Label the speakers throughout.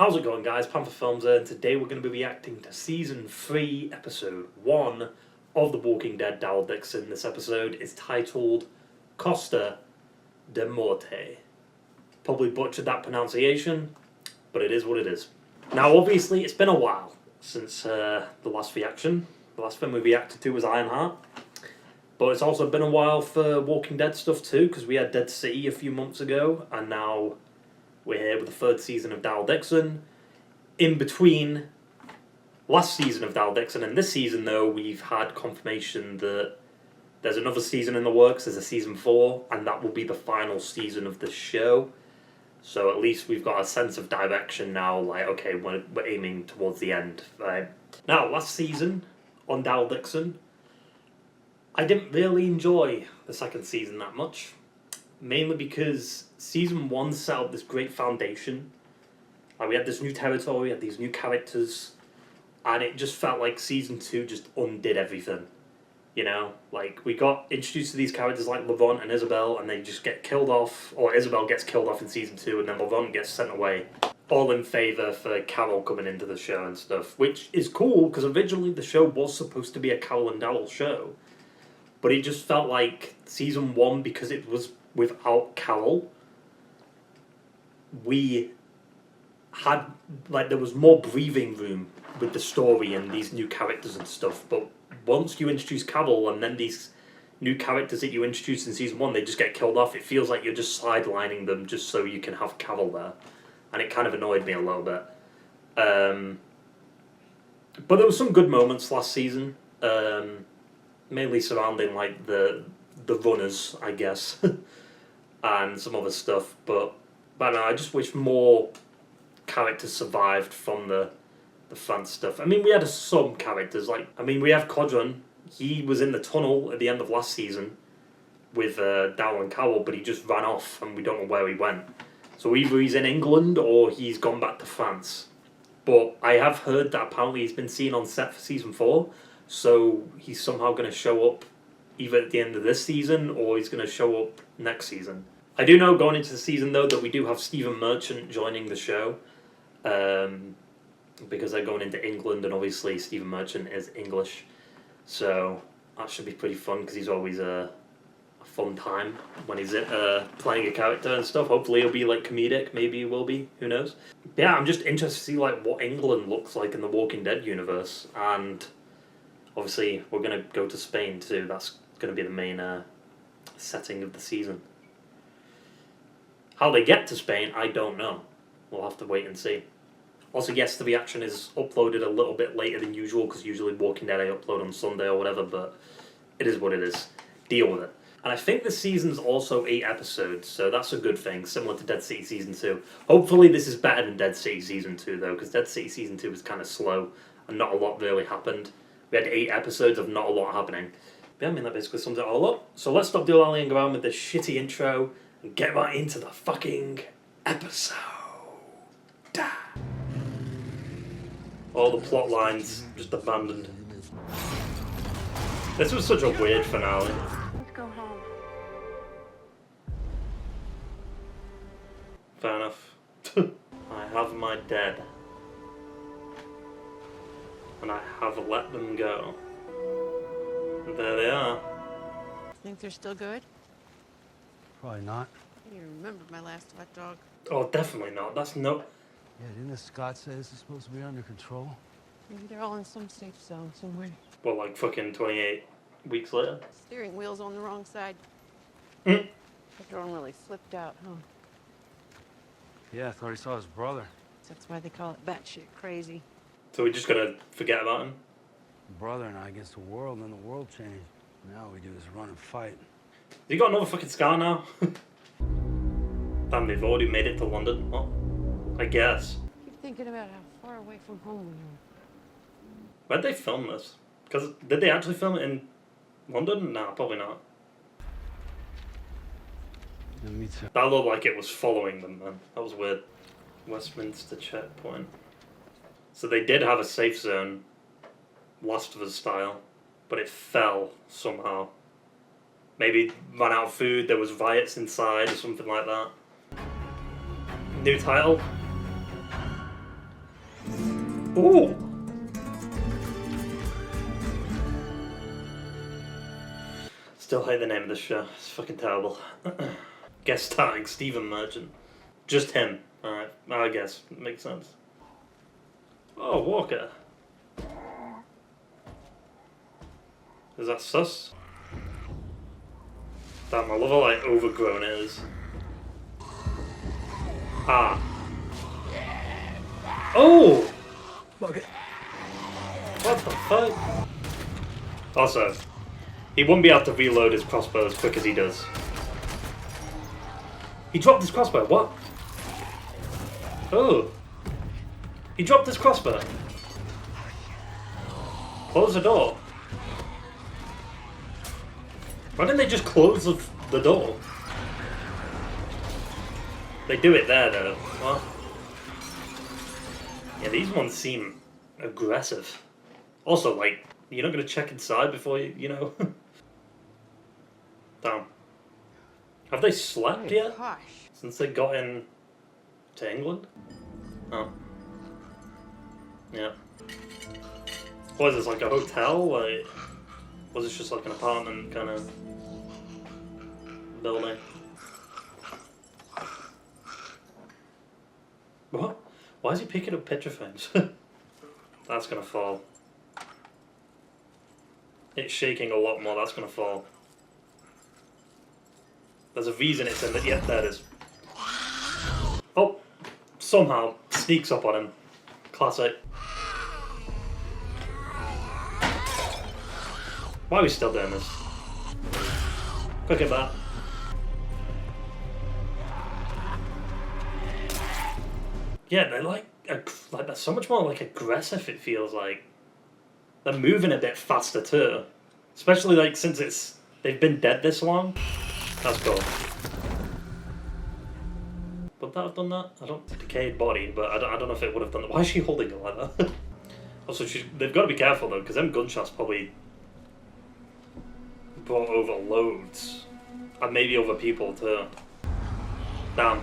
Speaker 1: How's it going, guys? Panther Films here, and today we're going to be reacting to Season 3, Episode 1 of The Walking Dead, Daryl Dixon. This episode is titled Costa Da Morte. Probably butchered that pronunciation, but it is what it is. Now, obviously, it's been a while since the last reaction. The last film we reacted to was Ironheart. But it's also been a while for Walking Dead stuff too, because we had Dead City a few months ago, and now we're here with the third season of Daryl Dixon. In between last season of Daryl Dixon and this season, though, we've had confirmation that there's another season in the works. There's a season 4, and that will be the final season of the show. So at least we've got a sense of direction now, like, okay, we're aiming towards the end. Right? Now, last season on Daryl Dixon, I didn't really enjoy the second season that much. Mainly because Season 1 set up this great foundation. Like, we had this new territory, we had these new characters, and it just felt like Season 2 just undid everything. You know? Like, we got introduced to these characters like Lavon and Isabel, and they just get killed off, or Isabel gets killed off in Season 2, and then Lavon gets sent away. All in favour for Carol coming into the show and stuff, which is cool, because originally the show was supposed to be a Carol and Daryl show. But it just felt like Season 1, because it was without Carol, we had, like, there was more breathing room with the story and these new characters and stuff. But once you introduce Carol and then these new characters that you introduced in Season 1, they just get killed off. It feels like you're just sidelining them just so you can have Carol there. And it kind of annoyed me a little bit. But there were some good moments last season. Mainly surrounding, like, the runners, I guess. And some other stuff, but no, I just wish more characters survived from the front stuff. I mean, we had some characters, like, I mean, we have Codron. He was in the tunnel at the end of last season with Daryl and Carol, but he just ran off and we don't know where he went. So either he's in England or he's gone back to France. But I have heard that apparently he's been seen on set for Season 4, so he's somehow going to show up either at the end of this season or he's going to show up next season. I do know going into the season, though, that we do have Stephen Merchant joining the show, because they're going into England, and obviously Stephen Merchant is English, so that should be pretty fun, because he's always a fun time when he's playing a character and stuff. Hopefully he'll be, like, comedic, maybe he will be, who knows. But yeah, I'm just interested to see, like, what England looks like in the Walking Dead universe, and obviously we're going to go to Spain too. That's going to be the main setting of the season. How they get to Spain, I don't know. We'll have to wait and see. Also, yes, the reaction is uploaded a little bit later than usual, because usually Walking Dead I upload on Sunday or whatever, but it is what it is. Deal with it. And I think the season's also 8 episodes, so that's a good thing, similar to Dead City Season 2. Hopefully this is better than Dead City Season 2, though, because Dead City Season 2 was kind of slow, and not a lot really happened. We had 8 episodes of not a lot happening. But yeah, I mean, that basically sums it all up. So let's stop dilly-dallying around with this shitty intro and get right into the fucking episode. All the plot lines just abandoned. This was such a weird finale.
Speaker 2: Let's go home.
Speaker 1: Fair enough. I have my dead. And I have let them go. And there they are.
Speaker 2: Think they're still good?
Speaker 3: Probably not.
Speaker 2: You remember my last hot dog?
Speaker 1: Oh, definitely not. That's no...
Speaker 3: Yeah, didn't Scott say this is supposed to be under control?
Speaker 2: Maybe they're all in some safe zone somewhere.
Speaker 1: Well, like fucking 28 weeks later.
Speaker 2: Steering wheel's on the wrong side.
Speaker 1: Mm.
Speaker 2: The drone really slipped out, huh?
Speaker 3: Yeah, I thought he saw his brother.
Speaker 2: That's why they call it batshit crazy.
Speaker 1: So we're just gonna forget about him?
Speaker 3: Brother and I against the world, and then the world changed. Now all we do is run and fight.
Speaker 1: You got another fucking scar now? Damn, they've already made it to London. Well, I guess.
Speaker 2: Keep thinking about how far away from home we are.
Speaker 1: Where'd they film this? Because did they actually film it in London? Nah, probably not.
Speaker 3: Yeah, me too.
Speaker 1: That looked like it was following them, man. That was weird. Westminster checkpoint. So they did have a safe zone, Last of Us style, but it fell somehow. Maybe ran out of food, there was riots inside or something like that. New title? Ooh! Still hate the name of this show. It's fucking terrible. Guest starring Stephen Merchant. Just him. Alright, I guess. Makes sense. Oh, Walker. Is that sus? Damn, I love how, like, overgrown it is. Ah. Oh!
Speaker 3: Okay.
Speaker 1: What the fuck? Also, he wouldn't be able to reload his crossbow as quick as he does. He dropped his crossbow, what? Oh. He dropped his crossbow. Close the door. Why didn't they just close the door? They do it there though. What? Yeah, these ones seem aggressive. Also, like, you're not gonna check inside before you know? Damn. Have they slept yet?
Speaker 2: Gosh.
Speaker 1: Since they got in to England? Oh. Yeah. What is this, like a hotel? Like, was it just like an apartment kind of building? What? Why is he picking up picture frames? That's gonna fall. It's shaking a lot more, that's gonna fall. There's a reason it's in the... Yep, there it is. Oh! Somehow sneaks up on him. Classic. Why are we still doing this? Quick at that. Yeah, they're like they're so much more like aggressive, it feels like. They're moving a bit faster too. Especially like since they've been dead this long. That's cool. Would that have done that? I don't... Decayed body, but I don't know if it would have done that. Why is she holding it like that? Also, they've got to be careful though, because them gunshots probably brought over loads. And maybe over people too. Damn.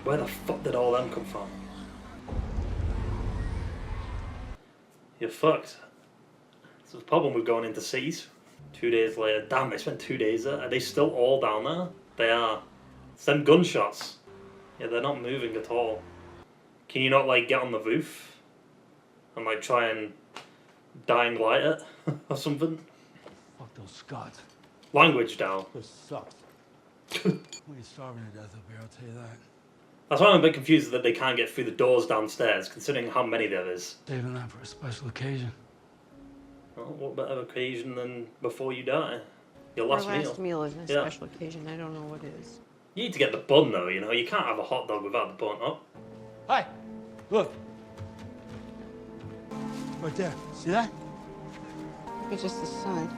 Speaker 1: Where the fuck did all them come from? You're fucked. It's the problem with going into cities. 2 days later. Damn, they spent 2 days there. Are they still all down there? They are. It's them gunshots. Yeah, they're not moving at all. Can you not, like, get on the roof? And, like, try and dying light it? Or something?
Speaker 3: Fuck those Scots.
Speaker 1: Language down.
Speaker 3: Those sucks. We're starving to death up here, I'll tell you that.
Speaker 1: That's why I'm a bit confused that they can't get through the doors downstairs, considering how many there is.
Speaker 3: Saving that for a special occasion.
Speaker 1: Well, what better occasion than before you die? Your last
Speaker 2: Our last
Speaker 1: meal.
Speaker 2: meal is a special occasion. I don't know what it is.
Speaker 1: You need to get the bun though, you know. You can't have a hot dog without the bun. Oh.
Speaker 3: Hi! Look! Right there. See that?
Speaker 2: It's just the sun.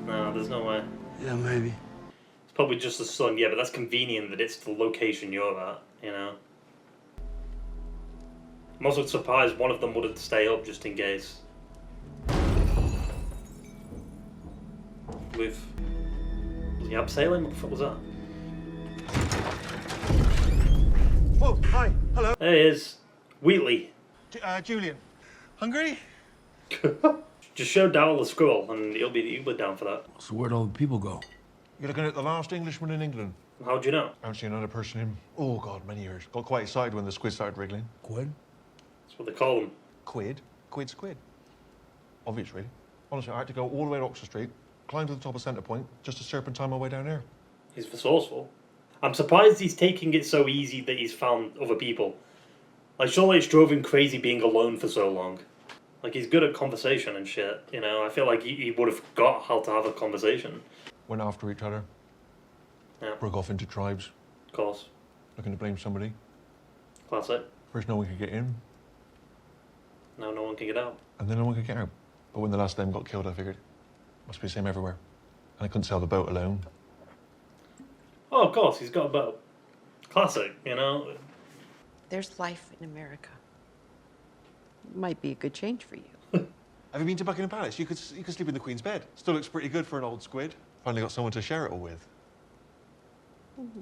Speaker 1: No, there's no way.
Speaker 3: Yeah, maybe.
Speaker 1: It's probably just the sun, yeah, but that's convenient that it's the location you're at, you know. I'm also surprised one of them wouldn't stay up just in case. With... Was he abseiling? What the fuck was that?
Speaker 4: Oh, hi. Hello.
Speaker 1: There he is. Wheatley.
Speaker 4: Julian. Hungry?
Speaker 1: Just show Daryl the scroll and he'll be down for that.
Speaker 3: So where'd all the people go?
Speaker 4: You're looking at the last Englishman in England.
Speaker 1: How'd you know?
Speaker 4: I haven't seen another person in, oh God, many years. Got quite excited when the squid started wriggling.
Speaker 3: Quid?
Speaker 1: That's what they call them.
Speaker 4: Quid? Quid's quid. Obvious, really. Honestly, I had to go all the way to Oxford Street, climb to the top of Centre Point, just to serpentine my way down there.
Speaker 1: He's resourceful. I'm surprised he's taking it so easy that he's found other people. Like, surely it's drove him crazy being alone for so long. Like, he's good at conversation and shit, you know? I feel like he would have got how to have a conversation.
Speaker 4: Went after each other.
Speaker 1: Yeah.
Speaker 4: Broke off into tribes,
Speaker 1: Of course.
Speaker 4: looking to blame somebody.
Speaker 1: Classic.
Speaker 4: First no one could get in,
Speaker 1: Now no one can get out.
Speaker 4: and then no one could get out. But when the last of them got killed, I figured, must be the same everywhere. And I couldn't sail the boat alone.
Speaker 1: Oh, of course, he's got a boat. Classic, you know?
Speaker 2: There's life in America. Might be a good change for you.
Speaker 4: Have you been to Buckingham Palace? You could sleep in the Queen's bed. Still looks pretty good for an old squid. Finally got someone to share it all with.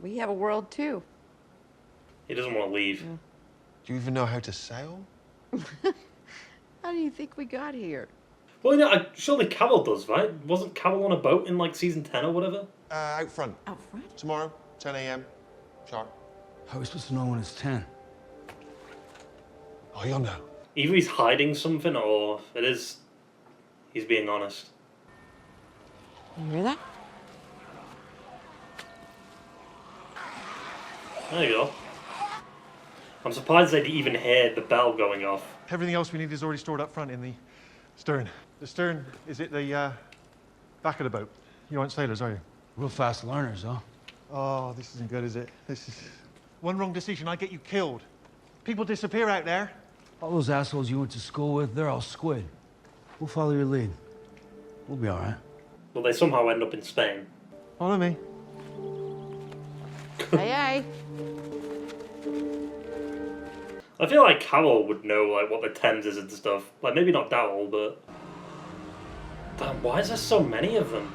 Speaker 2: We have a world too.
Speaker 1: He doesn't want to leave.
Speaker 2: Yeah.
Speaker 4: Do you even know how to sail?
Speaker 2: How do you think we got here?
Speaker 1: Well, you know, surely Carol does, right? Wasn't Carol on a boat in like season 10 or whatever?
Speaker 4: Out front.
Speaker 2: Out front?
Speaker 4: Tomorrow, 10 a.m. Sharp.
Speaker 3: How are we supposed to know when it's 10?
Speaker 4: Oh, you'll know.
Speaker 1: Either he's hiding something or he's being honest.
Speaker 2: You hear that?
Speaker 1: There you go. I'm surprised they'd even hear the bell going off.
Speaker 4: Everything else we need is already stored up front in the stern. The stern is at the back of the boat. You aren't sailors, are you?
Speaker 3: Real fast learners, huh?
Speaker 4: Oh, this isn't good, is it? This is... One wrong decision, I get you killed. People disappear out there.
Speaker 3: All those assholes you went to school with, they're all squid. We'll follow your lead. We'll be all right.
Speaker 1: Will they somehow end up in Spain?
Speaker 4: Follow me.
Speaker 2: Aye, aye.
Speaker 1: I feel like Carol would know like what the Thames is and stuff. Like maybe not Daryl, but damn, why is there so many of them?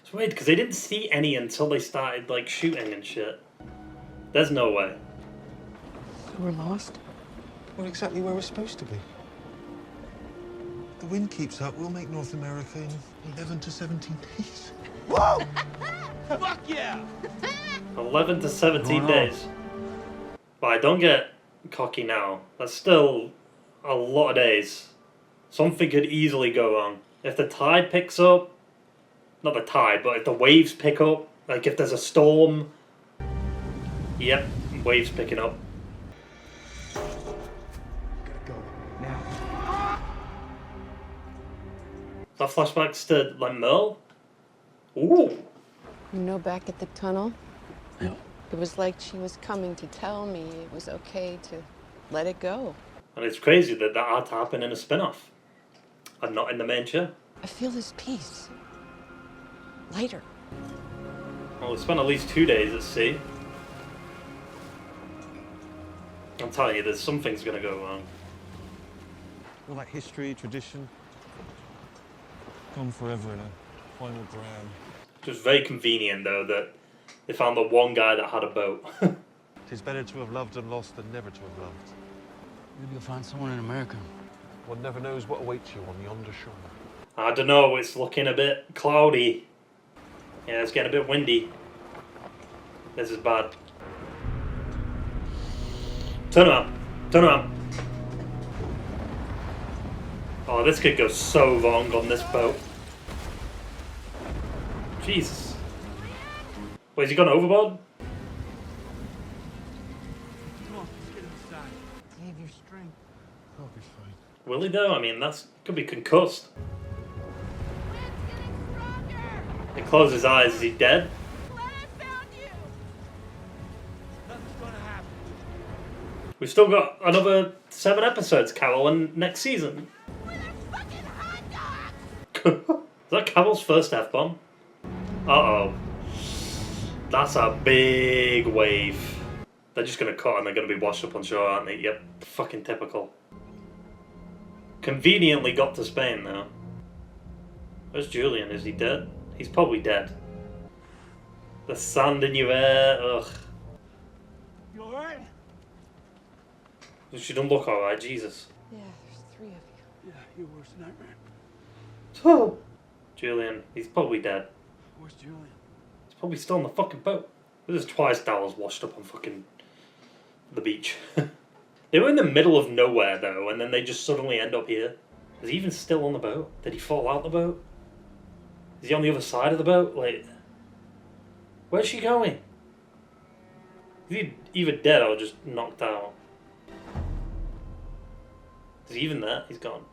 Speaker 1: It's weird because they didn't see any until they started like shooting and shit. There's no way.
Speaker 2: We're lost.
Speaker 4: Well, exactly where we're supposed to be. The wind keeps up, we'll make North America in 11 to 17 days. Whoa!
Speaker 3: Fuck yeah!
Speaker 1: 11 to 17
Speaker 3: Going on.
Speaker 1: days. But don't get cocky now. That's still a lot of days. Something could easily go wrong. If the tide picks up, not the tide, but if the waves pick up, like if there's a storm, yep, waves picking up.
Speaker 3: Gotta go. Now.
Speaker 1: That flashbacks to like Merle? Ooh.
Speaker 2: You know, back at the tunnel,
Speaker 3: Yeah.
Speaker 2: it was like she was coming to tell me it was okay to let it go.
Speaker 1: And it's crazy that that had to happen in a spin-off. And not in the main show.
Speaker 2: I feel this peace. Lighter.
Speaker 1: Well, we spent at least 2 days at sea. I'm telling you, there's something's gonna go wrong.
Speaker 4: All that history, tradition, gone forever in a final dram.
Speaker 1: Just very convenient though that they found the one guy that had a boat.
Speaker 4: Tis better to have loved and lost than never to have loved.
Speaker 3: Maybe you'll find someone in America.
Speaker 4: One never knows what awaits you on yonder shore.
Speaker 1: I don't know, it's looking a bit cloudy. Yeah, it's getting a bit windy. This is bad. Turn around. Turn around. Oh, this could go so wrong on this boat. Jesus. Wait, has he gone overboard?
Speaker 3: Come on, let's get inside. Save your strength.
Speaker 4: I'll be fine.
Speaker 1: Will he though? I mean, that's could be concussed. He closed his eyes. Is he dead?
Speaker 3: Nothing's gonna happen.
Speaker 1: We've still got another 7 episodes, Carol, and next season. Is that Carol's first F-bomb? Uh-oh. That's a big wave. They're just gonna cut and they're gonna be washed up on shore, aren't they? Yep. Fucking typical. Conveniently got to Spain, though. Where's Julian? Is he dead? He's probably dead. The sand in your hair, ugh.
Speaker 3: You alright?
Speaker 1: She don't look alright, Jesus.
Speaker 2: Yeah, there's 3 of you.
Speaker 3: Yeah, your worst nightmare.
Speaker 1: Oh. Julian, he's probably dead.
Speaker 3: Where's Julian?
Speaker 1: He's probably still on the fucking boat. This is twice Daryl's washed up on fucking the beach. They were in the middle of nowhere though, and then they just suddenly end up here. Is he even still on the boat? Did he fall out the boat? Is he on the other side of the boat? Like, where's she going? Is he either dead or just knocked out? Is he even there? He's gone.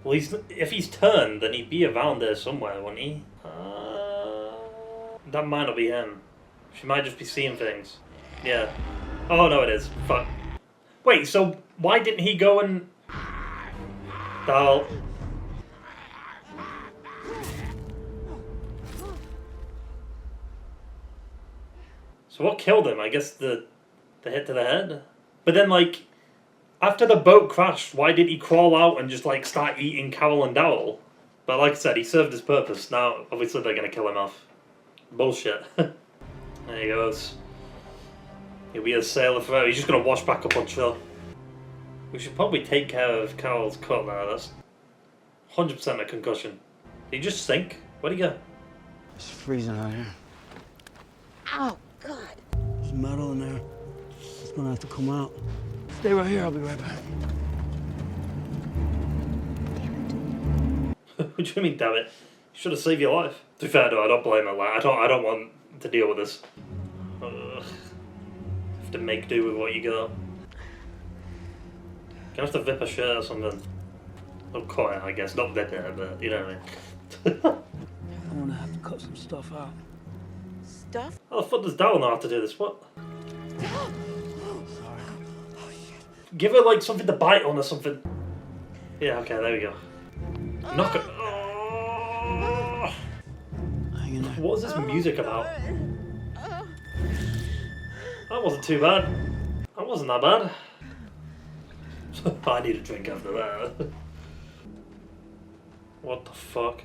Speaker 1: Well, if he's turned, then he'd be around there somewhere, wouldn't he? That might not be him. She might just be seeing things. Yeah. Oh, no, it is. Fuck. Wait, so why didn't he go and... Daryl. So what killed him? I guess the hit to the head? But then, like, after the boat crashed, why did he crawl out and just, like, start eating Carol and Daryl? But like I said, he served his purpose. Now, obviously, they're going to kill him off. Bullshit. There he goes. He'll be a sailor forever. He's just gonna wash back up on shore. We should probably take care of Carol's cut now. That's 100% a concussion. Did he just sink? Where'd he go?
Speaker 3: It's freezing out here.
Speaker 2: Oh, God.
Speaker 3: There's metal in there. It's gonna have to come out. Stay right here, I'll be right back.
Speaker 1: What do you mean, damn it? You should have saved your life. To be fair, though, I don't blame her. Like, I don't want to deal with this. Have to make do with what you got. Gonna have to vip a shirt or something. Not cut it, I guess. Not vip it, but you know what I mean.
Speaker 3: I'm gonna have to cut some stuff out.
Speaker 2: Stuff?
Speaker 1: How the fuck does Daryl know how to do this? What?
Speaker 3: Sorry.
Speaker 1: Give her, like, something to bite on or something. Yeah, okay, there we go. Knock it. Oh.
Speaker 3: Hang in there.
Speaker 1: What is this music about? That wasn't too bad. That wasn't that bad. I need a drink after that. What the fuck?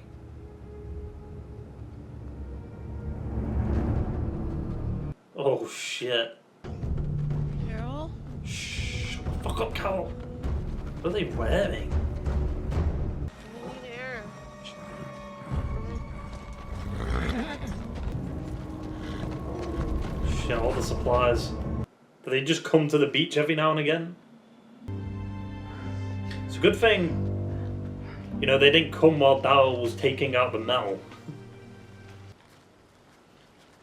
Speaker 1: Oh shit.
Speaker 2: Daryl?
Speaker 1: Shh. Shut the fuck up, Carol. What are they wearing?
Speaker 2: There.
Speaker 1: Shit, all the supplies. Do they just come to the beach every now and again? It's a good thing, you know, they didn't come while Daryl was taking out the metal.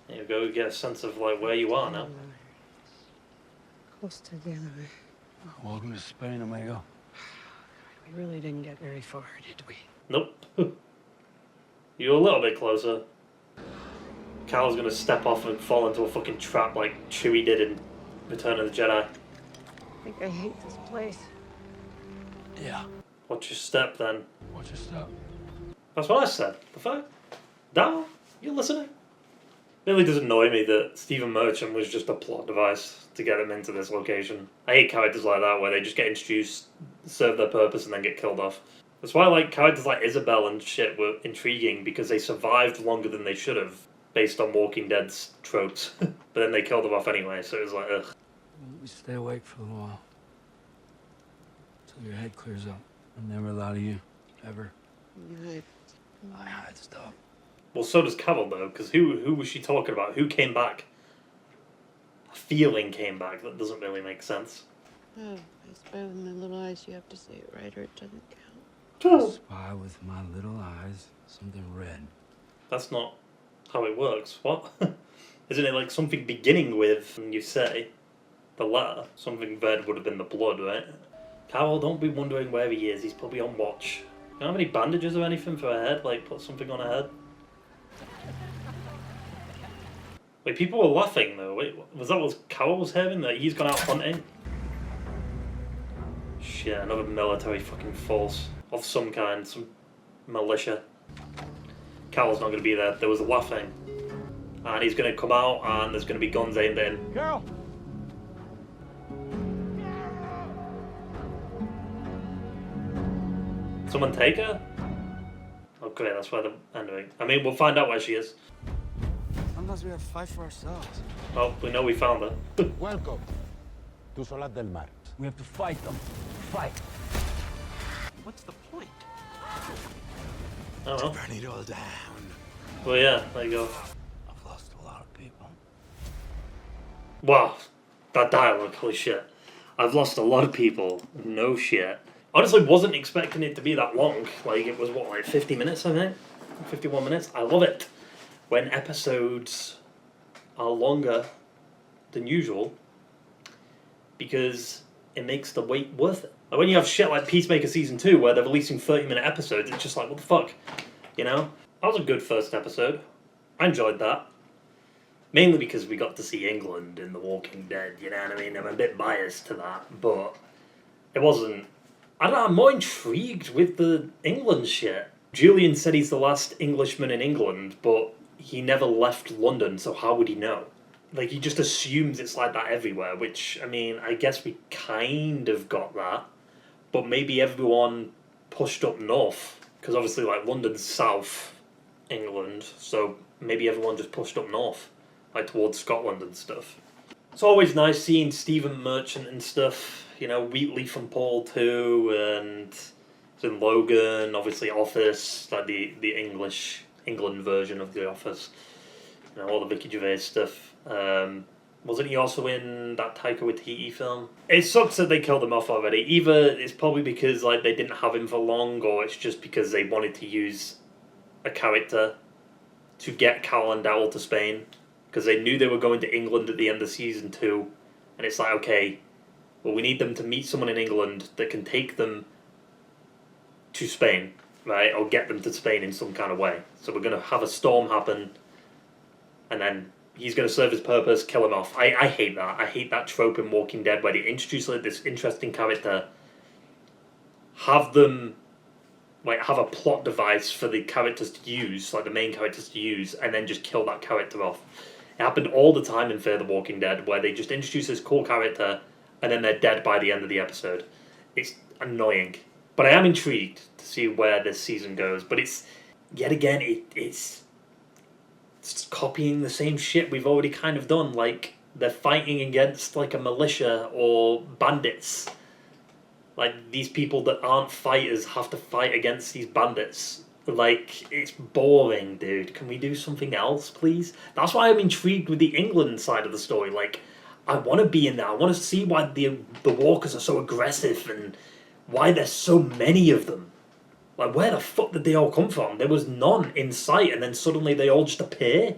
Speaker 1: There you go, get a sense of like where you are now.
Speaker 2: Costa Da Morte.
Speaker 3: Welcome to Spain, amigo.
Speaker 2: We really didn't get very far, did we?
Speaker 1: Nope. You're a little bit closer. Carol's gonna step off and fall into a fucking trap like Chewie did in Return of the Jedi.
Speaker 2: I think I hate this place.
Speaker 3: Yeah.
Speaker 1: Watch your step then.
Speaker 3: Watch your step.
Speaker 1: That's what I said. The fuck? Daryl, you listening? It really does annoy me that Stephen Merchant was just a plot device to get him into this location. I hate characters like that where they just get introduced, serve their purpose, and then get killed off. That's why like characters like Isabel and shit were intriguing because they survived longer than they should have based on Walking Dead's tropes. But then they killed them off anyway, so it was like, ugh.
Speaker 3: We stay awake for a little while. Till your head clears up. I never lie to you. Ever. I hide stuff.
Speaker 1: Well, so does Carol though, because who was she talking about? Who came back? A feeling came back. That doesn't really make sense.
Speaker 2: Oh, I spy with my little eyes. You have to say it right or it doesn't count.
Speaker 3: Spy with my little eyes. Something red.
Speaker 1: That's not how it works. What? Isn't it like something beginning with, and you say, the letter? Something red would have been the blood, right? Carol, don't be wondering where he is. He's probably on watch. You don't have any bandages or anything for her head? Like, put something on her head? Wait, people were laughing though. Wait, was that what Carol was hearing? That he's gone out hunting? Shit, another military fucking force of some kind, some militia. Carol's not going to be there. There was laughing. And he's going to come out and there's going to be guns aimed at him.
Speaker 4: Carol!
Speaker 1: Someone take her? Oh great, that's where they're ending. I mean, we'll find out where she is.
Speaker 3: Sometimes we have to fight for ourselves.
Speaker 1: Well, we know we found her.
Speaker 5: Welcome to Solar del Mar.
Speaker 3: We have to fight them. Fight.
Speaker 2: What's the point?
Speaker 1: I don't know.
Speaker 3: Burn it all down.
Speaker 1: Well, yeah, there you go.
Speaker 3: I've lost a lot of people.
Speaker 1: Wow, that dialogue, holy shit. I've lost a lot of people. No shit. Honestly, wasn't expecting it to be that long. Like, it was, what, like 50 minutes, I think? 51 minutes? I love it when episodes are longer than usual because it makes the wait worth it. Like when you have shit like Peacemaker Season 2 where they're releasing 30-minute episodes, it's just like, what the fuck? You know? That was a good first episode. I enjoyed that. Mainly because we got to see England in The Walking Dead, you know what I mean? I'm a bit biased to that, but it wasn't... I don't know, I'm more intrigued with the England shit. Julian said he's the last Englishman in England, but he never left London, so how would he know? Like, he just assumes it's like that everywhere, which, I mean, I guess we kind of got that, but maybe everyone pushed up north, because obviously, like, London's south England, so maybe everyone just pushed up north, like, towards Scotland and stuff. It's always nice seeing Stephen Merchant and stuff. You know, Wheatley from Paul too, and in Logan, obviously Office, like the England version of The Office. You know, all the Ricky Gervais stuff. Wasn't he also in that Taika Waititi film? It sucks that they killed him off already. Either it's probably because like they didn't have him for long, or it's just because they wanted to use a character to get Carol and Daryl to Spain, because they knew they were going to England at the end of season 2, and it's like, okay, well, we need them to meet someone in England that can take them to Spain, right, or get them to Spain in some kind of way. So we're going to have a storm happen, and then he's going to serve his purpose, kill him off. I hate that. I hate that trope in Walking Dead where they introduce like this interesting character, have them like have a plot device for the characters to use, like the main characters to use, and then just kill that character off. It happened all the time in Fear the Walking Dead where they just introduce this cool character and then they're dead by the end of the episode. It's annoying. But I am intrigued to see where this season goes. But it's, yet again, it's copying the same shit we've already kind of done. Like, they're fighting against, like, a militia or bandits. Like, these people that aren't fighters have to fight against these bandits. Like, it's boring, dude. Can we do something else, please? That's why I'm intrigued with the England side of the story. Like, I want to be in there. I want to see why the walkers are so aggressive and why there's so many of them. Like, where the fuck did they all come from? There was none in sight, and then suddenly they all just appear.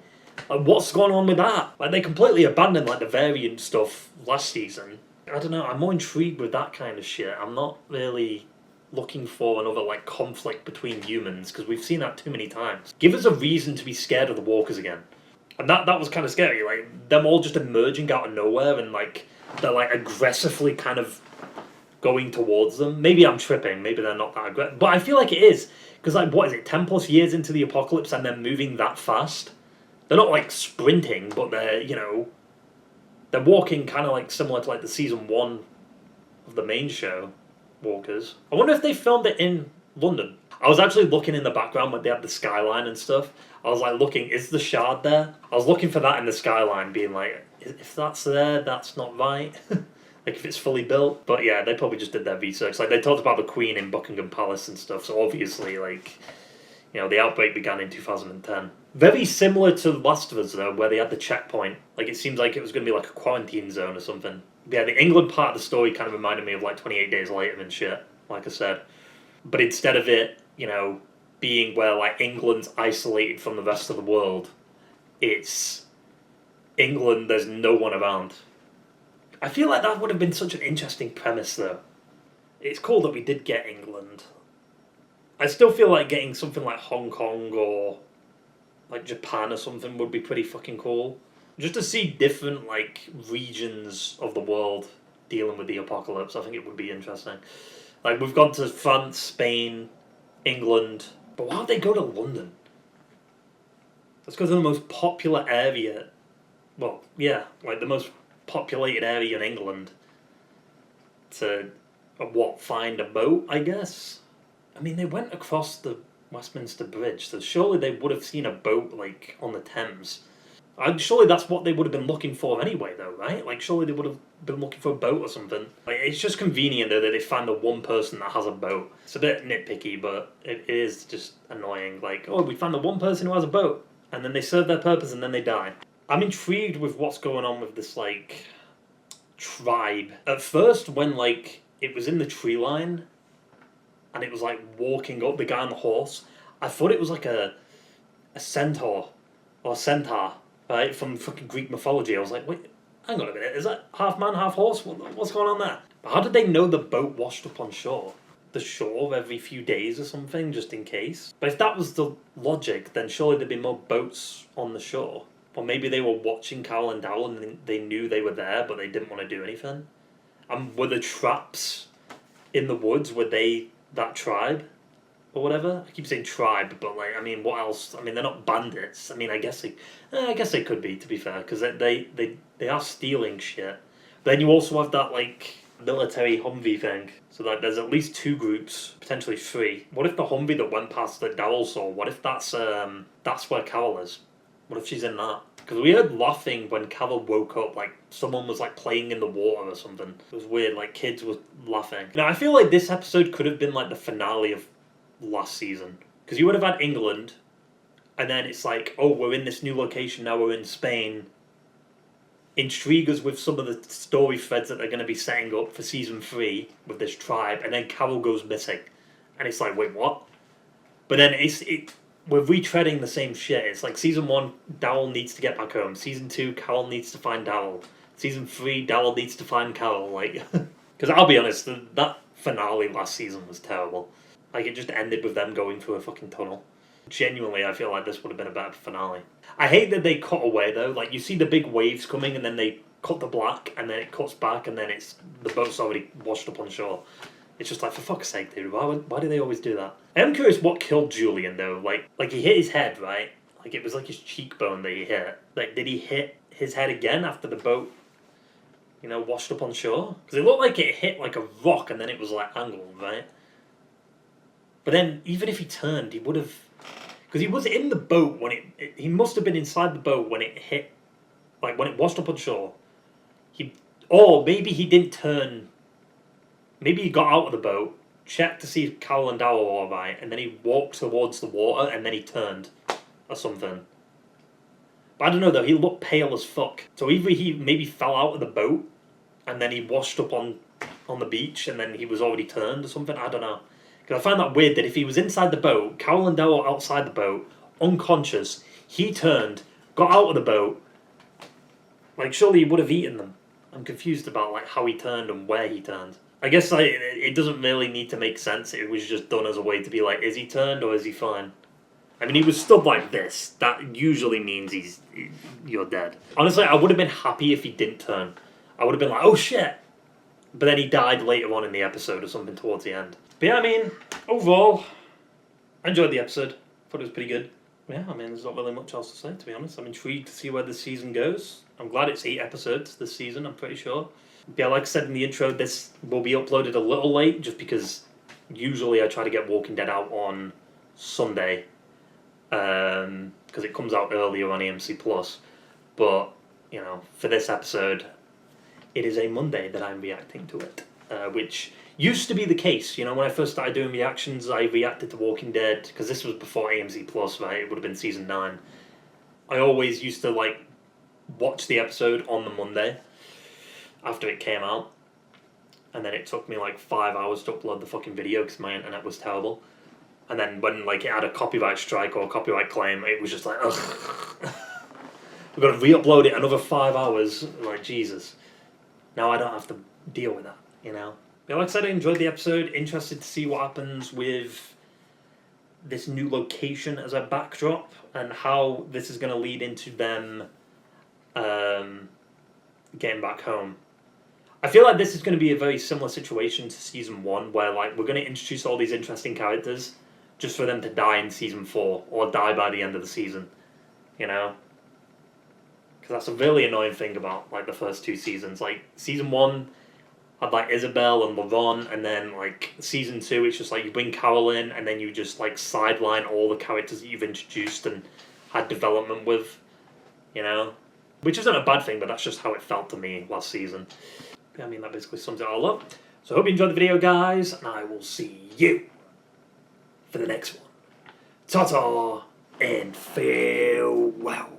Speaker 1: Like, what's going on with that? Like, they completely abandoned, like, the variant stuff last season. I don't know, I'm more intrigued with that kind of shit. I'm not really looking for another, like, conflict between humans, because we've seen that too many times. Give us a reason to be scared of the walkers again. And that was kind of scary, like, them all just emerging out of nowhere, and, like, they're, like, aggressively kind of going towards them. Maybe I'm tripping, maybe they're not that aggressive, but I feel like it is, because, like, what is it, 10 plus years into the apocalypse and they're moving that fast? They're not, like, sprinting, but they're, you know, they're walking kind of, like, similar to, like, the season 1 of the main show, Walkers. I wonder if they filmed it in London. I was actually looking in the background when they had the skyline and stuff. I was, like, looking, is the Shard there? I was looking for that in the skyline, being like, if that's there, that's not right. Like, if it's fully built. But yeah, they probably just did their research. Like, they talked about the Queen in Buckingham Palace and stuff, so obviously, like, you know, the outbreak began in 2010. Very similar to Last of Us, though, where they had the checkpoint. Like, it seems like it was going to be like a quarantine zone or something. Yeah, the England part of the story kind of reminded me of, like, 28 Days Later and shit, like I said. But instead of it, you know, being where, like, England's isolated from the rest of the world, it's England, there's no one around. I feel like that would have been such an interesting premise, though. It's cool that we did get England. I still feel like getting something like Hong Kong or, like, Japan or something would be pretty fucking cool. Just to see different, like, regions of the world dealing with the apocalypse, I think it would be interesting. Like, we've gone to France, Spain, England, but why would they go to London? Let's go to the most popular area. Well, yeah, like the most populated area in England to, find a boat, I guess? I mean, they went across the Westminster Bridge, so surely they would have seen a boat, like, on the Thames. Surely that's what they would have been looking for anyway, though, right? Like, surely they would have been looking for a boat or something. Like, it's just convenient, though, that they find the one person that has a boat. It's a bit nitpicky, but it is just annoying. Like, oh, we found the one person who has a boat, and then they serve their purpose, and then they die. I'm intrigued with what's going on with this, like, tribe. At first, when, like, it was in the tree line, and it was, like, walking up, the guy on the horse, I thought it was, like, a centaur, or a centaur, right, from fucking Greek mythology. I was like, wait, hang on a minute, is that half man, half horse? What's going on there? But how did they know the boat washed up on shore? The shore every few days or something, just in case? But if that was the logic, then surely there'd be more boats on the shore. Or maybe they were watching Carol and Daryl and they knew they were there, but they didn't want to do anything. And were the traps in the woods, were they that tribe? Or whatever? I keep saying tribe, but, like, I mean, what else? I mean, they're not bandits. I mean, I guess they could be, to be fair, because they are stealing shit. But then you also have that, like, military Humvee thing. So, like, there's at least 2 groups, potentially 3. What if the Humvee that went past that Daryl saw, what if that's where Carol is? What if she's in that? Because we heard laughing when Carol woke up, like someone was like playing in the water or something. It was weird, like kids were laughing. Now I feel like this episode could have been like the finale of last season. Because you would have had England, and then it's like, oh, we're in this new location now, we're in Spain. Intrigue us with some of the story threads that they're going to be setting up for season 3 with this tribe, and then Carol goes missing. And it's like, wait, what? But then we're retreading the same shit. It's like season 1, Daryl needs to get back home. Season 2, Carol needs to find Daryl. Season 3, Daryl needs to find Carol. Like, because I'll be honest, that finale last season was terrible. Like, it just ended with them going through a fucking tunnel. Genuinely, I feel like this would have been a better finale. I hate that they cut away, though. Like, you see the big waves coming, and then they cut the black, and then it cuts back, and then the boat's already washed up on shore. It's just like, for fuck's sake, dude, why do they always do that? I am curious what killed Julian, though. Like he hit his head, right? Like, it was like his cheekbone that he hit. Like, did he hit his head again after the boat, washed up on shore? Because it looked like it hit like a rock, and then it was like angled, right? But then, even if he turned, he would have... Because he was in the boat when he must have been inside the boat when it hit... Like, when it washed up on shore. Or maybe he didn't turn... Maybe he got out of the boat, checked to see if Carol and Daryl were alright, and then he walked towards the water, and then he turned. Or something. But I don't know, though. He looked pale as fuck. So either he maybe fell out of the boat, and then he washed up on the beach, and then he was already turned or something. I don't know. Because I find that weird that if he was inside the boat, Carol and Daryl outside the boat, unconscious, he turned, got out of the boat, like, surely he would have eaten them. I'm confused about, like, how he turned and where he turned. I guess it doesn't really need to make sense. It was just done as a way to be like, is he turned or is he fine? I mean, he was stood like this. That usually means you're dead. Honestly, I would have been happy if he didn't turn. I would have been like, oh shit! But then he died later on in the episode or something towards the end. But yeah, I mean, overall, I enjoyed the episode. Thought it was pretty good. Yeah, I mean, there's not really much else to say, to be honest. I'm intrigued to see where this season goes. I'm glad it's 8 episodes this season, I'm pretty sure. Yeah, like I said in the intro, this will be uploaded a little late, just because usually I try to get Walking Dead out on Sunday, because it comes out earlier on AMC+. But, for this episode, it is a Monday that I'm reacting to it, which used to be the case. When I first started doing reactions, I reacted to Walking Dead, because this was before AMC+, right? It would have been season 9. I always used to, watch the episode on the Monday after it came out, and then it took me 5 hours to upload the fucking video because my internet was terrible. And then when it had a copyright strike or a copyright claim, it was just like, ugh. We've got to re-upload it another 5 hours. Like, Jesus. Now I don't have to deal with that, But like I said, I enjoyed the episode. Interested to see what happens with this new location as a backdrop and how this is going to lead into them getting back home. I feel like this is going to be a very similar situation to season 1, where we're going to introduce all these interesting characters just for them to die in season 4 or die by the end of the season, Because that's a really annoying thing about the first 2 seasons. Season 1 had Isabel and LaVon, and then season 2 it's just you bring Carol in and then you just sideline all the characters that you've introduced and had development with, Which isn't a bad thing, but that's just how it felt to me last season. I mean, that basically sums it all up. So I hope you enjoyed the video, guys, and I will see you for the next one. Ta-ta, and farewell.